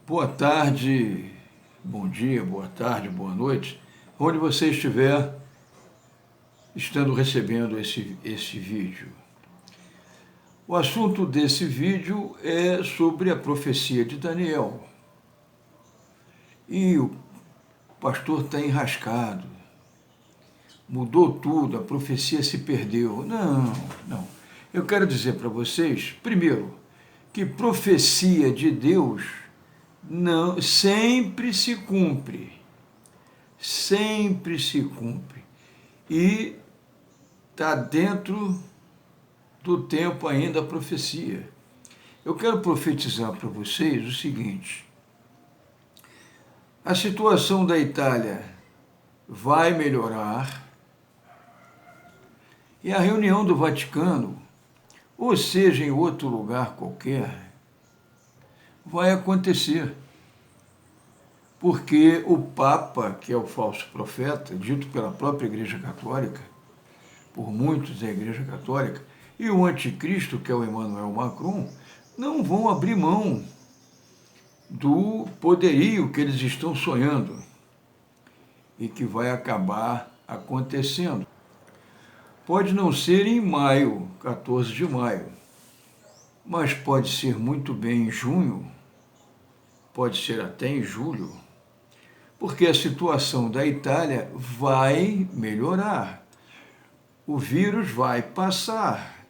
Boa tarde, bom dia, boa tarde, boa noite, onde você estiver estando recebendo esse vídeo. O assunto desse vídeo é sobre a profecia de Daniel. E o pastor está enrascado, mudou tudo, a profecia se perdeu. Não. Eu quero dizer para vocês, primeiro, que profecia de Deus não sempre se cumpre. Sempre se cumpre. E está dentro do tempo ainda a profecia. Eu quero profetizar para vocês o seguinte: a situação da Itália vai melhorar e a reunião do Vaticano, ou seja, em outro lugar qualquer, vai acontecer. Porque o Papa, que é o falso profeta, dito pela própria Igreja Católica, por muitos da Igreja Católica, e o anticristo, que é o Emmanuel Macron, não vão abrir mão do poderio que eles estão sonhando e que vai acabar acontecendo. Pode não ser em maio, 14 de maio, mas pode ser muito bem em junho, pode ser até em julho, porque a situação da Itália vai melhorar. O vírus vai passar.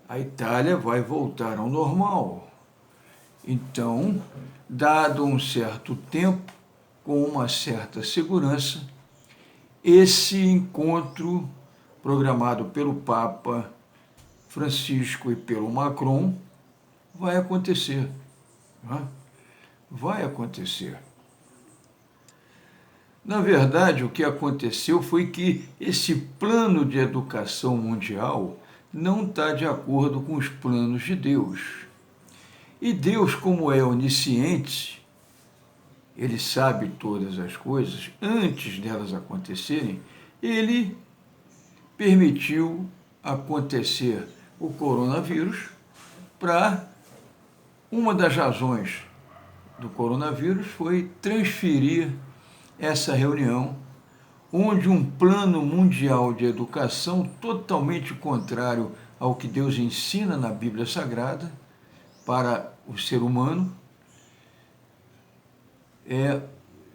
A Itália vai voltar ao normal. Então, dado um certo tempo, com uma certa segurança, esse encontro programado pelo Papa Francisco e pelo Macron vai acontecer. Vai acontecer. Na verdade, o que aconteceu foi que esse plano de educação mundial não está de acordo com os planos de Deus. E Deus, como é onisciente, ele sabe todas as coisas, antes delas acontecerem, ele permitiu acontecer o coronavírus para uma das razões do coronavírus foi transferir essa reunião, onde um plano mundial de educação totalmente contrário ao que Deus ensina na Bíblia Sagrada para o ser humano,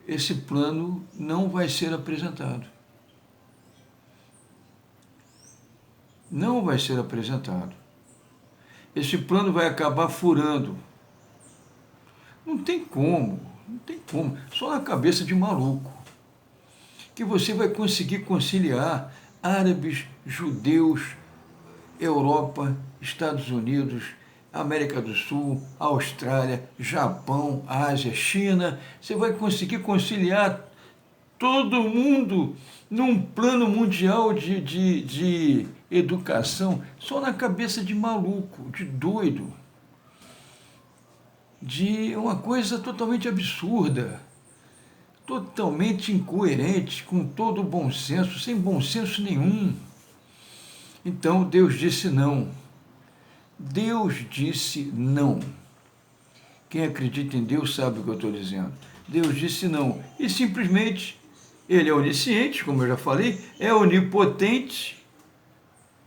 esse plano não vai ser apresentado. Não vai ser apresentado. Esse plano vai acabar furando. Não tem como, só na cabeça de maluco, que você vai conseguir conciliar árabes, judeus, Europa, Estados Unidos, América do Sul, Austrália, Japão, Ásia, China. Você vai conseguir conciliar todo mundo num plano mundial de educação, só na cabeça de maluco, de doido, de uma coisa totalmente absurda, totalmente incoerente, com todo o bom senso, sem bom senso nenhum. Então Deus disse não. Deus disse não. Quem acredita em Deus sabe o que eu estou dizendo. Deus disse não. E simplesmente, ele é onisciente, como eu já falei, é onipotente,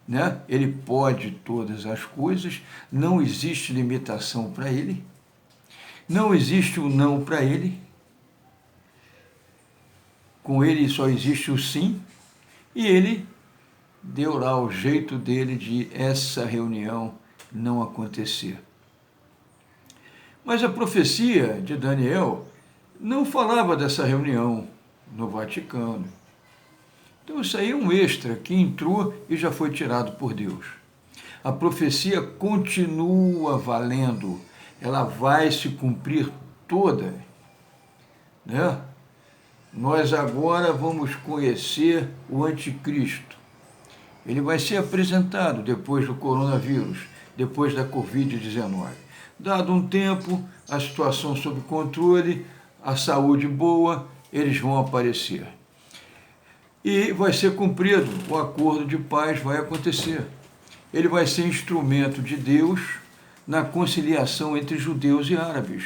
né? Ele pode todas as coisas, não existe limitação para ele, não existe o não para ele, com ele só existe o sim, e ele deu lá o jeito dele de essa reunião não acontecer. Mas a profecia de Daniel não falava dessa reunião no Vaticano. Então isso aí é um extra que entrou e já foi tirado por Deus. A profecia continua valendo, ela vai se cumprir toda, né? Nós agora vamos conhecer o anticristo. Ele vai ser apresentado depois do coronavírus, depois da Covid-19. Dado um tempo, a situação sob controle, a saúde boa, eles vão aparecer. E vai ser cumprido, o acordo de paz vai acontecer. Ele vai ser instrumento de Deus na conciliação entre judeus e árabes.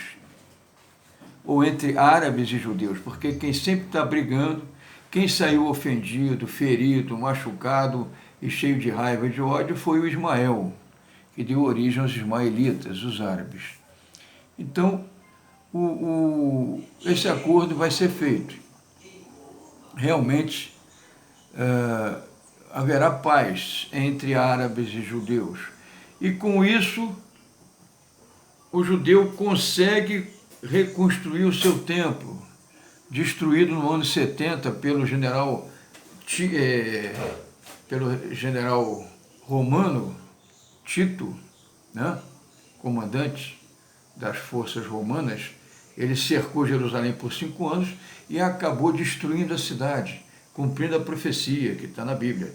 ou entre árabes e judeus, porque quem sempre está brigando, quem saiu ofendido, ferido, machucado e cheio de raiva e de ódio foi o Ismael, que deu origem aos ismaelitas, os árabes. Então, esse acordo vai ser feito. Realmente, haverá paz entre árabes e judeus. E com isso, o judeu consegue reconstruir o seu templo, destruído no ano 70 pelo general romano Tito, né? Comandante das forças romanas. Ele cercou Jerusalém por 5 anos e acabou destruindo a cidade, cumprindo a profecia que está na Bíblia.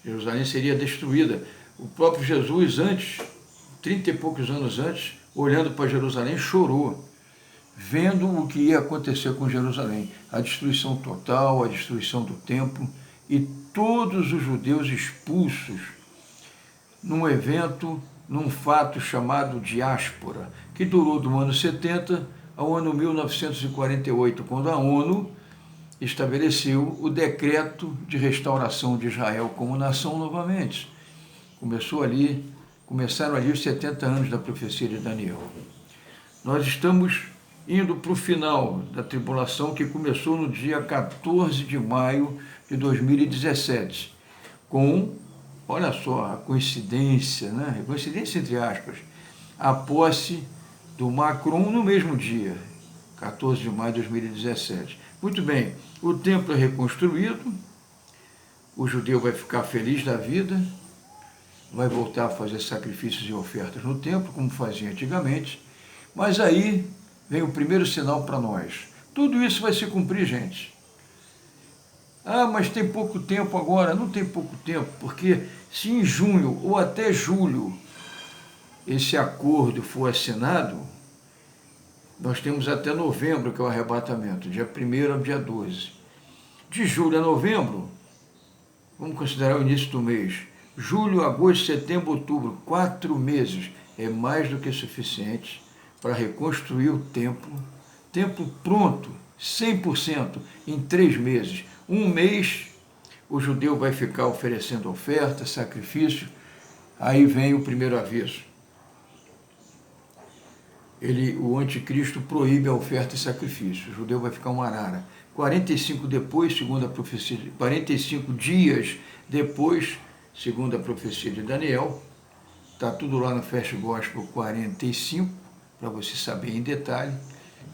Jerusalém seria destruída. O próprio Jesus, antes, 30 e poucos anos antes, olhando para Jerusalém, chorou, vendo o que ia acontecer com Jerusalém. A destruição total, a destruição do templo e todos os judeus expulsos num evento, num fato chamado diáspora, que durou do ano 70 ao ano 1948, quando a ONU estabeleceu o decreto de restauração de Israel como nação novamente. Começaram ali os 70 anos da profecia de Daniel. Nós estamos indo para o final da tribulação, que começou no dia 14 de maio de 2017, com, olha só, a coincidência, né? Coincidência entre aspas, a posse do Macron no mesmo dia, 14 de maio de 2017. Muito bem, o templo é reconstruído, o judeu vai ficar feliz da vida, vai voltar a fazer sacrifícios e ofertas no templo, como fazia antigamente, mas aí vem o primeiro sinal para nós. Tudo isso vai se cumprir, gente. Ah, mas tem pouco tempo agora. Não tem pouco tempo, porque se em junho ou até julho esse acordo for assinado, nós temos até novembro, que é o arrebatamento, dia 1º ao dia 12. De julho a novembro, vamos considerar o início do mês, julho, agosto, setembro, outubro, 4 meses, é mais do que suficiente para reconstruir o templo pronto, 100%, em 3 meses. Um mês, o judeu vai ficar oferecendo oferta, sacrifício, aí vem o primeiro aviso. O anticristo proíbe a oferta e sacrifício, o judeu vai ficar uma arara. 45 depois, segundo a profecia, 45 dias depois, segundo a profecia de Daniel, está tudo lá no Fast Gospel 45, para você saber em detalhe,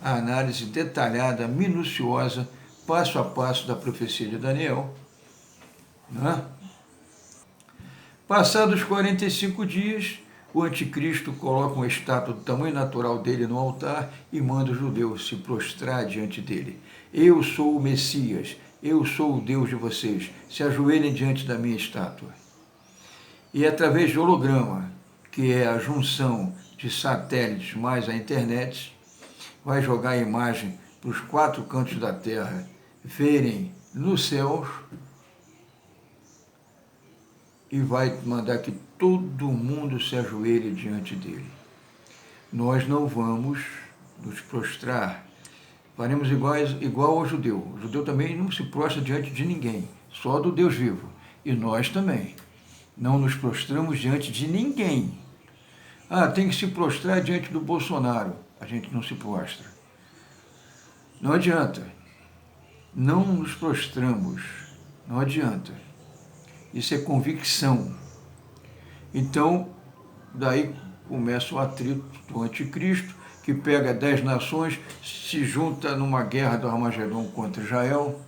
a análise detalhada, minuciosa, passo a passo da profecia de Daniel. Né? Passados 45 dias, o anticristo coloca uma estátua do tamanho natural dele no altar e manda os judeus se prostrar diante dele. Eu sou o Messias, eu sou o Deus de vocês, se ajoelhem diante da minha estátua. E através de holograma, que é a junção de satélites mais a internet, vai jogar a imagem para os 4 cantos da Terra verem nos céus e vai mandar que todo mundo se ajoelhe diante dele. Nós não vamos nos prostrar, faremos igual ao judeu. O judeu também não se prostra diante de ninguém, só do Deus vivo. E nós também não nos prostramos diante de ninguém. Ah, tem que se prostrar diante do Bolsonaro. A gente não se prostra. Não adianta. Não nos prostramos. Não adianta. Isso é convicção. Então, daí começa o atrito do anticristo, que pega 10 nações, se junta numa guerra do Armagedon contra Israel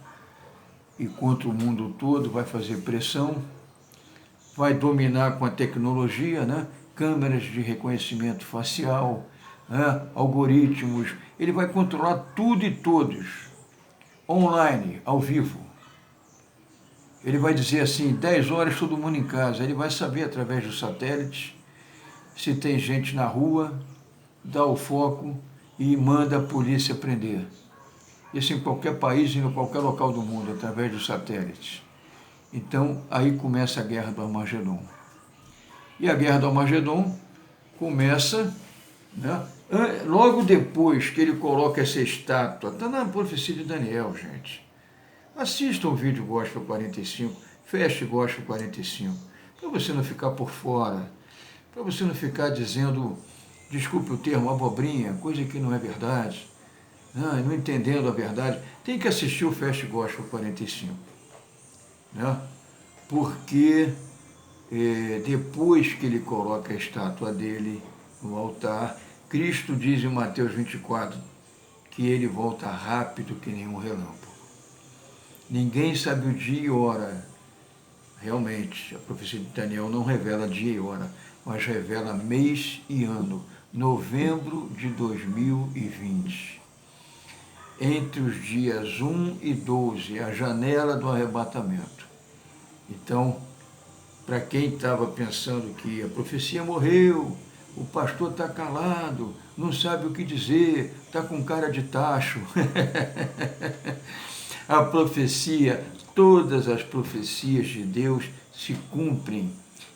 e contra o mundo todo, vai fazer pressão, vai dominar com a tecnologia, né? Câmeras de reconhecimento facial, né? Algoritmos, ele vai controlar tudo e todos, online, ao vivo. Ele vai dizer assim, 10 horas todo mundo em casa, ele vai saber através dos satélites se tem gente na rua, dá o foco e manda a polícia prender. Isso em qualquer país e em qualquer local do mundo, através dos satélites. Então, aí começa a guerra do Armagedon. E a guerra do Armagedon começa, né, Logo depois que ele coloca essa estátua, está na profecia de Daniel, gente. Assista o vídeo Gospel 45, feche Gospel 45, para você não ficar por fora, para você não ficar dizendo, desculpe o termo, abobrinha, coisa que não é verdade, não entendendo a verdade. Tem que assistir o Fast Gospel 45, né? Porque depois que ele coloca a estátua dele no altar, Cristo diz em Mateus 24 que ele volta rápido que nem um relâmpago. Ninguém sabe o dia e hora. Realmente, a profecia de Daniel não revela dia e hora, mas revela mês e ano. Novembro de 2020. Entre os dias 1 e 12, a janela do arrebatamento. Então, para quem estava pensando que a profecia morreu, o pastor está calado, não sabe o que dizer, está com cara de tacho. A profecia, todas as profecias de Deus se cumprem.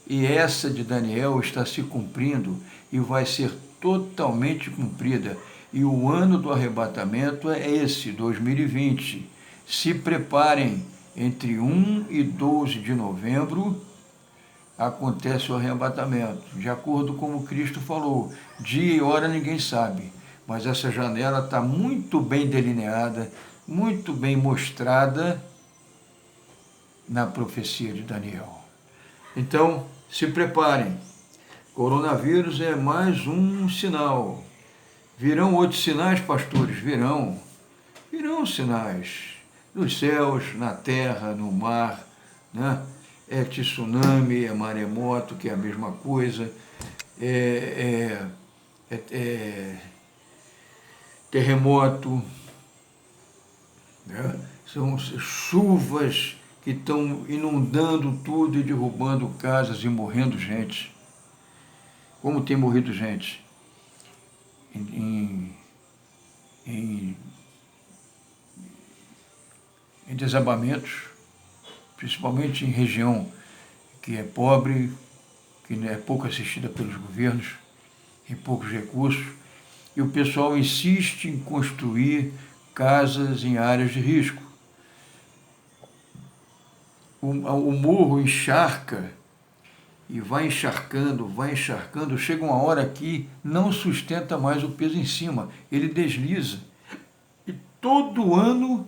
E essa de Daniel está se cumprindo e vai ser totalmente cumprida. E o ano do arrebatamento é esse, 2020. Se preparem, entre 1 e 12 de novembro acontece o arrebatamento. De acordo com o Cristo falou, dia e hora ninguém sabe, mas essa janela está muito bem delineada, muito bem mostrada na profecia de Daniel. Então, se preparem. Coronavírus é mais um sinal. Virão outros sinais, pastores? Virão. Virão sinais. Nos céus, na terra, no mar, né? É tsunami, é maremoto, que é a mesma coisa. Terremoto, né? São chuvas que estão inundando tudo e derrubando casas e morrendo gente. Como tem morrido gente em desabamentos, principalmente em região que é pobre, que é pouco assistida pelos governos, tem poucos recursos, e o pessoal insiste em construir casas em áreas de risco. O morro encharca e vai encharcando, chega uma hora que não sustenta mais o peso em cima, ele desliza. E todo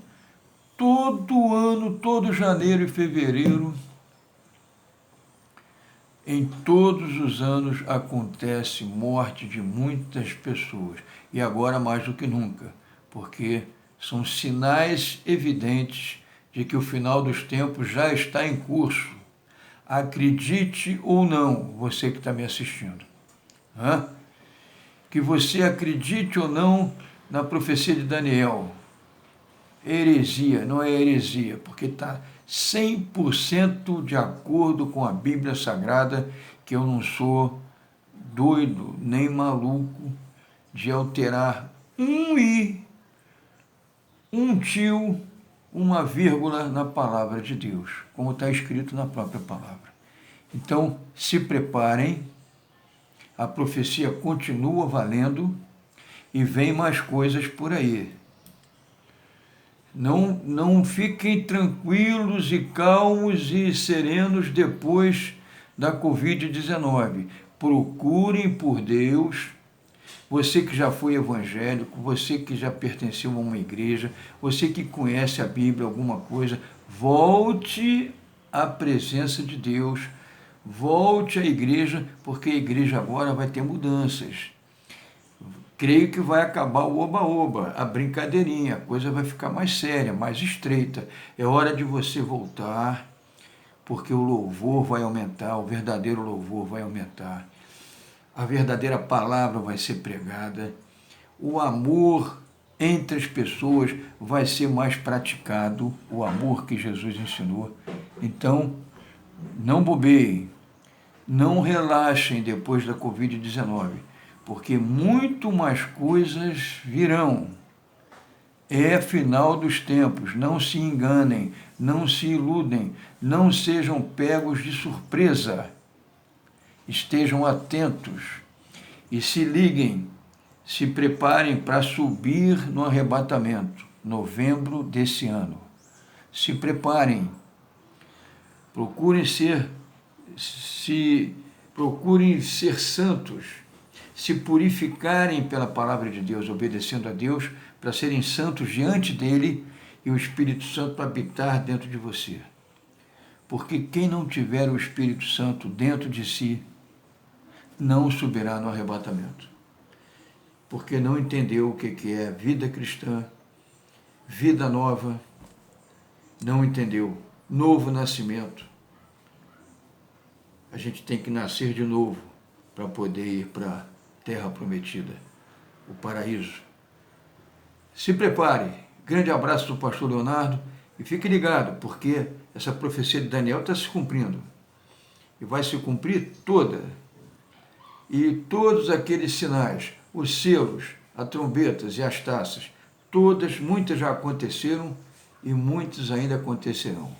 janeiro e fevereiro, em todos os anos acontece morte de muitas pessoas, e agora mais do que nunca, porque são sinais evidentes de que o final dos tempos já está em curso. Acredite ou não, você que está me assistindo, que você acredite ou não na profecia de Daniel, heresia, não é heresia, porque está 100% de acordo com a Bíblia Sagrada, que eu não sou doido nem maluco de alterar um tio, uma vírgula na palavra de Deus, como está escrito na própria palavra. Então, se preparem, a profecia continua valendo e vem mais coisas por aí. Não fiquem tranquilos e calmos e serenos depois da Covid-19. Procurem por Deus. Você que já foi evangélico, você que já pertenceu a uma igreja, você que conhece a Bíblia, alguma coisa, volte à presença de Deus, volte à igreja, porque a igreja agora vai ter mudanças. Creio que vai acabar o oba-oba, a brincadeirinha, a coisa vai ficar mais séria, mais estreita. É hora de você voltar, porque o louvor vai aumentar, o verdadeiro louvor vai aumentar. A verdadeira palavra vai ser pregada. O amor entre as pessoas vai ser mais praticado, o amor que Jesus ensinou. Então, não bobeiem, não relaxem depois da Covid-19. Porque muito mais coisas virão. É final dos tempos, não se enganem, não se iludem, não sejam pegos de surpresa. Estejam atentos e se liguem, se preparem para subir no arrebatamento, novembro desse ano. Se preparem, procurem ser santos, se purificarem pela palavra de Deus, obedecendo a Deus, para serem santos diante dele e o Espírito Santo habitar dentro de você. Porque quem não tiver o Espírito Santo dentro de si, não subirá no arrebatamento. Porque não entendeu o que é vida cristã, vida nova, não entendeu, novo nascimento. A gente tem que nascer de novo para poder ir para a terra prometida, o paraíso. Se prepare. Grande abraço do pastor Leonardo e fique ligado, porque essa profecia de Daniel está se cumprindo. E vai se cumprir toda. E todos aqueles sinais, os selos, as trombetas e as taças, muitas já aconteceram e muitas ainda acontecerão.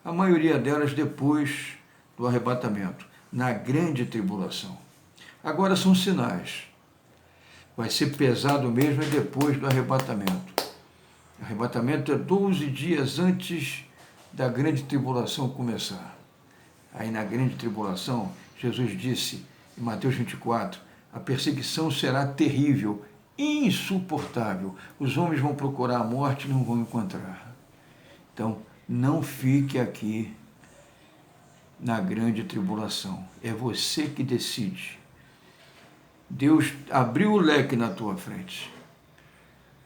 A maioria delas depois do arrebatamento, na grande tribulação. Agora são sinais. Vai ser pesado mesmo depois do arrebatamento. O arrebatamento é 12 dias antes da grande tribulação começar. Aí na grande tribulação, Jesus disse em Mateus 24, a perseguição será terrível, insuportável. Os homens vão procurar a morte e não vão encontrar. Então, não fique aqui na grande tribulação. É você que decide. Deus abriu o leque na tua frente.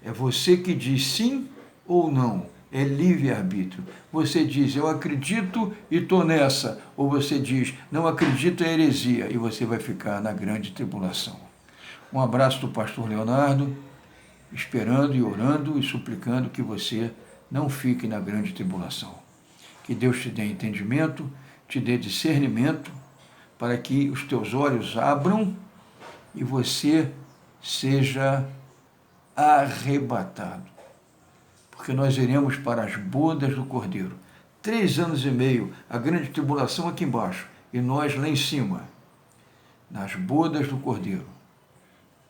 É você que diz sim ou não. É livre-arbítrio. Você diz, eu acredito e estou nessa. Ou você diz, não acredito, é heresia. E você vai ficar na grande tribulação. Um abraço do pastor Leonardo, esperando e orando e suplicando que você não fique na grande tribulação. Que Deus te dê entendimento, te dê discernimento, para que os teus olhos abram e você seja arrebatado. Porque nós iremos para as bodas do Cordeiro. 3 anos e meio, a grande tribulação aqui embaixo, e nós lá em cima, nas bodas do Cordeiro.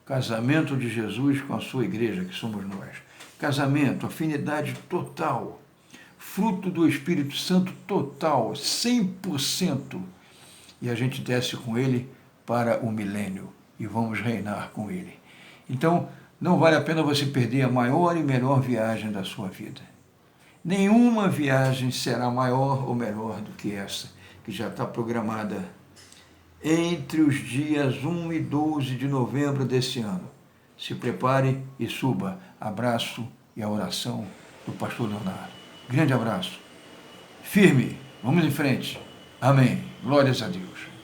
Casamento de Jesus com a sua igreja, que somos nós. Casamento, afinidade total, fruto do Espírito Santo total, 100%. E a gente desce com ele para o milênio e vamos reinar com ele. Então, não vale a pena você perder a maior e melhor viagem da sua vida. Nenhuma viagem será maior ou melhor do que essa, que já está programada entre os dias 1 e 12 de novembro desse ano. Se prepare e suba. Abraço e a oração do pastor Leonardo. Grande abraço. Firme. Vamos em frente. Amém. Glórias a Deus.